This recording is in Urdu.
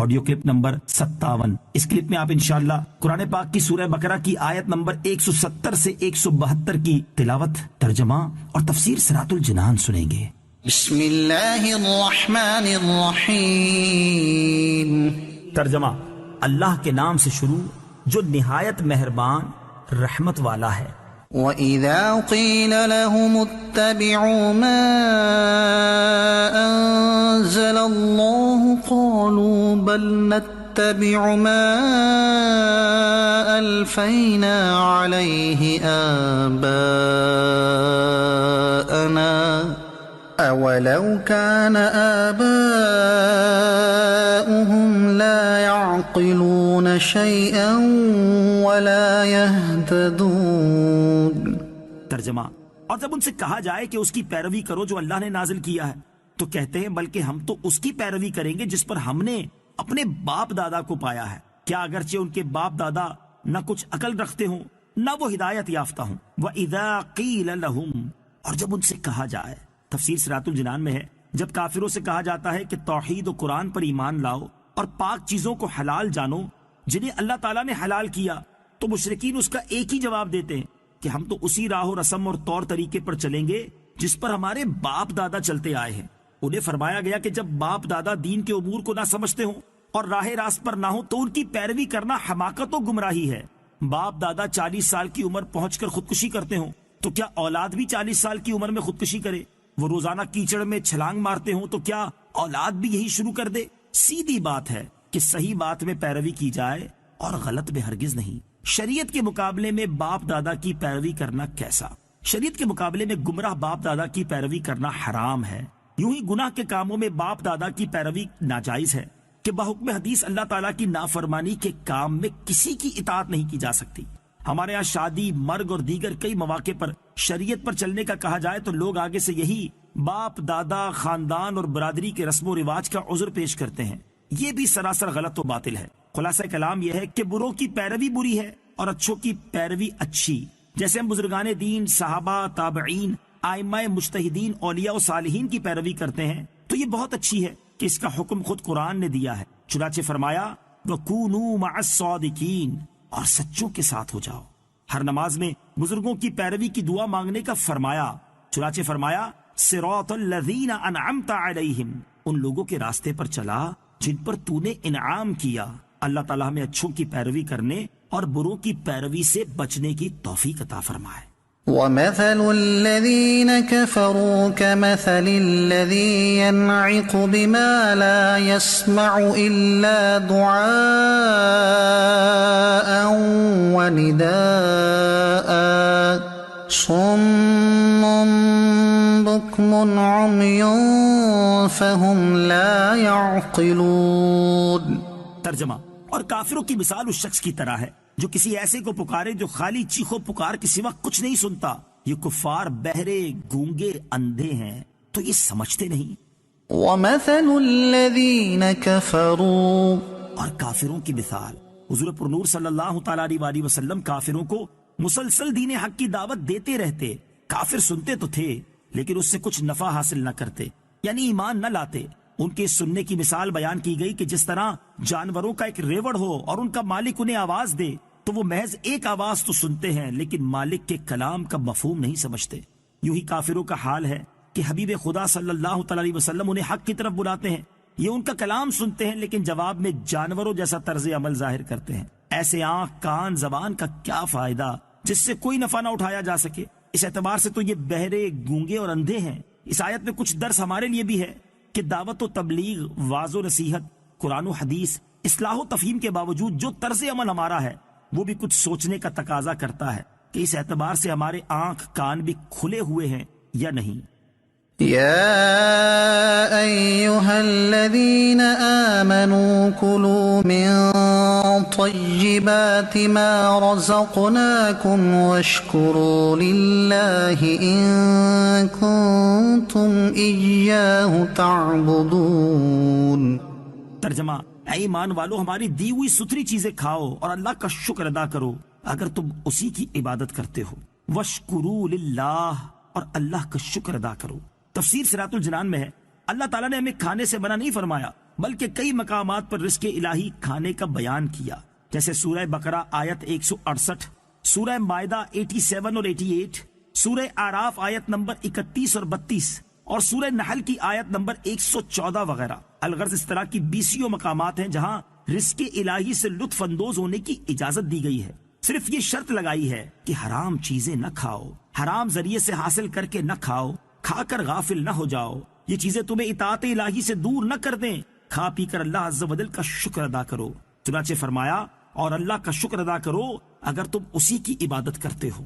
Audio clip number 57۔ اس کلپ میں آپ انشاءاللہ قرآن پاک کی سورہ بقرہ کی آیت نمبر 170 سے 172 کی تلاوت، ترجمہ اور تفسیر صراط الجنان سنیں گے۔ بسم اللہ الرحمن الرحیم۔ ترجمہ، اللہ کے نام سے شروع جو نہایت مہربان رحمت والا ہے۔ وَإِذَا قِيلَ لَهُمُ اتَّبِعُوا مَا أَنزَلَ اللَّهُ قَالُوا بَلْ نَتَّبِعُ مَا أَلْفَيْنَا عَلَيْهِ آبَاءَنَا أَوَلَوْ كَانَ آبَاؤُهُمْ لَا يَعْقِلُونَ شَيْئًا وَلَا يَهْتَدُونَ۔ ترجمہ، اور جب ان سے کہا جائے کہ اس کی پیروی کرو جو اللہ نے نازل کیا ہے تو کہتے ہیں بلکہ ہم تو اس کی پیروی کریں گے جس پر ہم نے اپنے باپ دادا کو پایا ہے، کیا اگرچہ ان کے باپ دادا نہ کچھ عقل رکھتے ہوں نہ وہ ہدایت یافتہ ہوں۔ وَإِذَا قِيلَ لَهُمْ، اور جب ان سے کہا جائے، تفسیر صراط الجنان میں ہے جب کافروں سے کہا جاتا ہے کہ توحید و قرآن پر ایمان لاؤ اور پاک چیزوں کو حلال جانو جنہیں اللہ تعالیٰ نے حلال کیا، تو مشرکین اس کا ایک ہی جواب دیتے ہیں کہ ہم تو اسی راہ و رسم اور طور طریقے پر چلیں گے جس پر ہمارے باپ دادا چلتے آئے ہیں۔ انہیں فرمایا گیا کہ جب باپ دادا دین کے امور کو نہ سمجھتے ہوں اور راہ راست پر نہ ہوں تو ان کی پیروی کرنا حماقت و گمراہی ہے۔ باپ دادا 40 سال کی عمر پہنچ کر خودکشی کرتے ہوں تو کیا اولاد بھی 40 سال کی عمر میں خودکشی کرے؟ وہ روزانہ کیچڑ میں چھلانگ مارتے ہوں تو کیا اولاد بھی یہی شروع کر دے؟ سیدھی بات ہے کہ صحیح بات میں پیروی کی جائے اور غلط میں ہرگز نہیں۔ شریعت کے مقابلے میں باپ دادا کی پیروی کرنا کیسا؟ شریعت کے مقابلے میں گمراہ باپ دادا کی پیروی کرنا حرام ہے۔ یوں ہی گناہ کے کاموں میں باپ دادا کی پیروی ناجائز ہے کہ بحکم حدیث اللہ تعالیٰ کی نافرمانی کے کام میں کسی کی اطاعت نہیں کی جا سکتی۔ ہمارے ہاں شادی، مرگ اور دیگر کئی مواقع پر شریعت پر چلنے کا کہا جائے تو لوگ آگے سے یہی باپ دادا، خاندان اور برادری کے رسم و رواج کا عذر پیش کرتے ہیں۔ یہ بھی سراسر غلط و باطل ہے۔ خلاصہ کلام یہ ہے کہ بروں کی پیروی بری ہے اور اچھوں کی پیروی اچھی۔ جیسے ہم بزرگان دین، صحابہ، تابعین، ائمہ مجتہدین، اولیاء و صالحین کی پیروی کرتے ہیں تو یہ بہت اچھی ہے کہ اس کا حکم خود قرآن نے دیا ہے۔ چنانچہ فرمایا وَكُونُوا مَعَ الصَّادِقِينَ، اور سچوں کے ساتھ ہو جاؤ۔ ہر نماز میں بزرگوں کی پیروی کی دعا مانگنے کا فرمایا۔ چنانچہ فرمایا صراط الذین انعمت علیہم، ان لوگوں کے راستے پر چلا جن پر تو نے انعام کیا۔ اللہ تعالیٰ ہمیں اچھوں کی پیروی کرنے اور بروں کی پیروی سے بچنے کی توفیق عطا فرمائے۔ وَمَثَلُ الَّذِينَ كَفَرُوا كَمَثَلِ الَّذِي يَنْعِقُ بِمَا لَا يَسْمَعُ إِلَّا دُعَاءً وَنِدَاءً صُمٌّ بُكْمٌ عُمْيٌ فَهُمْ لَا يَعْقِلُونَ۔ ترجمہ، اور کافروں کی مثال اس شخص کی طرح ہے جو کسی ایسے کو پکارے جو خالی چیخو پکار کے سوا کچھ نہیں سنتا۔ یہ کفار بہرے، گونگے، اندھے ہیں تو یہ سمجھتے نہیں۔ وَمَثَلُ الَّذِينَ كَفَرُوا، اور کافروں کی مثال، حضور پرنور صلی اللہ تعالیٰ علیہ وسلم کافروں کو مسلسل دین حق کی دعوت دیتے رہتے۔ کافر سنتے تو تھے لیکن اس سے کچھ نفع حاصل نہ کرتے، یعنی ایمان نہ لاتے۔ ان کے سننے کی مثال بیان کی گئی کہ جس طرح جانوروں کا ایک ریوڑ ہو اور ان کا مالک انہیں آواز دے تو وہ محض ایک آواز تو سنتے ہیں لیکن مالک کے کلام کا مفہوم نہیں سمجھتے۔ یوں ہی کافروں کا حال ہے کہ حبیب خدا صلی اللہ تعالی علیہ وسلم انہیں حق کی طرف بلاتے ہیں، یہ ان کا کلام سنتے ہیں لیکن جواب میں جانوروں جیسا طرز عمل ظاہر کرتے ہیں۔ ایسے آنکھ، کان، زبان کا کیا فائدہ جس سے کوئی نفع نہ اٹھایا جا سکے؟ اس اعتبار سے تو یہ بہرے، گونگے اور اندھے ہیں۔ اس آیت میں کچھ درس ہمارے لیے بھی ہے کہ دعوت و تبلیغ، واعظ و نصیحت، قرآن و حدیث، اصلاح و تفہیم کے باوجود جو طرز عمل ہمارا ہے وہ بھی کچھ سوچنے کا تقاضا کرتا ہے کہ اس اعتبار سے ہمارے آنکھ، کان بھی کھلے ہوئے ہیں یا نہیں۔ یا ایہا الذین آمنوا کلوا من طیبات ما رزقناکم واشکروا للہ ان کنتم ایاہ تعبدون۔ ترجمہ، اے ایمان والو، ہماری دی ہوئی ستھری چیزیں کھاؤ اور اللہ کا شکر ادا کرو اگر تم اسی کی عبادت کرتے ہو۔ واشکروا للہ، اور اللہ کا شکر ادا کرو۔ تفسیر صراط الجنان میں ہے اللہ تعالیٰ نے ہمیں کھانے سے منع نہیں فرمایا بلکہ کئی مقامات پر رزق الہی کھانے کا بیان کیا، جیسے سورہ بقرہ آیت 168، سورہ مائدہ 87 اور 88، سورہ آراف آیت نمبر 31 اور 32، اور سورہ نحل کی آیت نمبر 114 وغیرہ۔ الغرض اس طرح کی 20 مقامات ہیں جہاں رزق الہی سے لطف اندوز ہونے کی اجازت دی گئی ہے۔ صرف یہ شرط لگائی ہے کہ حرام چیزیں نہ کھاؤ، حرام ذریعے سے حاصل کر کے نہ کھاؤ، کھا کر غافل نہ ہو جاؤ، یہ چیزیں تمہیں اطاعت الہی سے دور نہ کر دیں، کھا پی کر اللہ عز و جل کا شکر ادا کرو۔ چنانچہ فرمایا اور اللہ کا شکر ادا کرو اگر تم اسی کی عبادت کرتے ہو۔